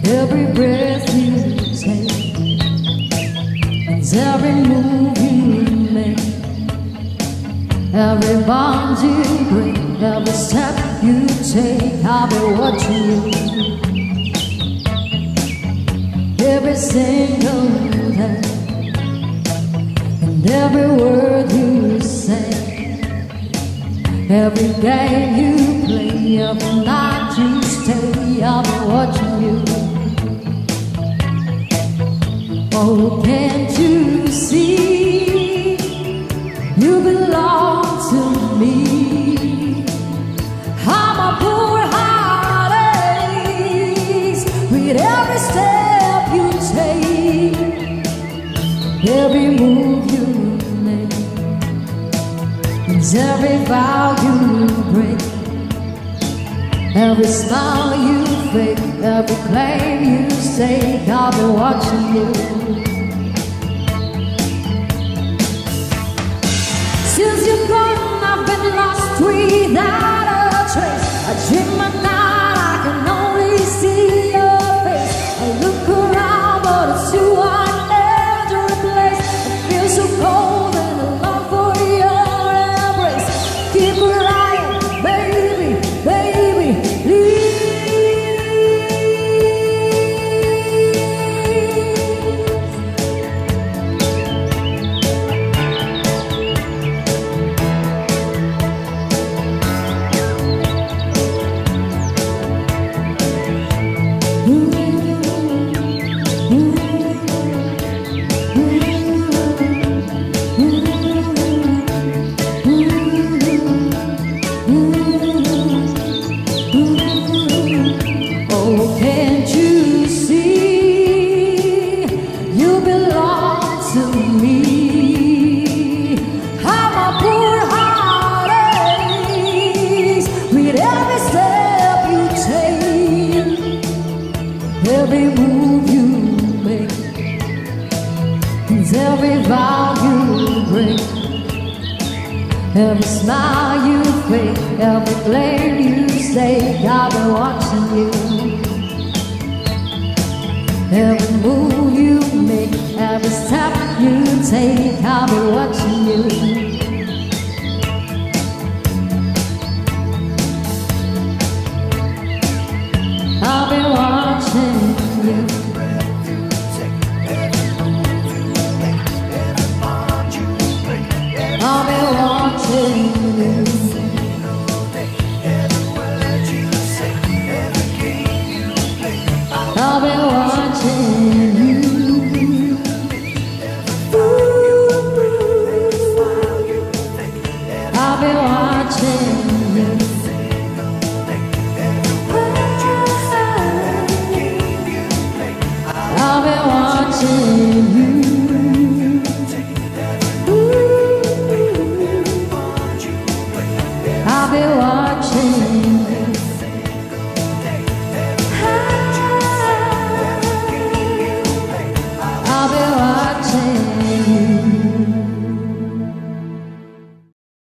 Every breath you take, it's every move you make, every bond you break, every step you take. I'll be watching you. Every single day, and every word you say, every game you play, every night you stay. I'll be watching you. Oh, can't you see? You belong to me. I'm a poor heartache with every step you take, every move you make, it's every vow you break, every smile you fake, every claim you stake. I'll be watching you. Since you've gone, I've been lost without a trace. I dream at night, I can only see your face. I look around, but it's you I never replace. I feel so cold and I long for your embrace. Keep crying, baby, baby, please. Oh, can't you see? You belong to me. I'm a poor heartache with every step you take, every move you make, and every vow you break, every smile you fake, every flame you stake. I've been watching you. Every move you make, every step you take. I'll be watching you. I'll be watching you. I'll be watching you. I'll be watching you. I'll be watching you. I'll be watching you. I'll be watching you.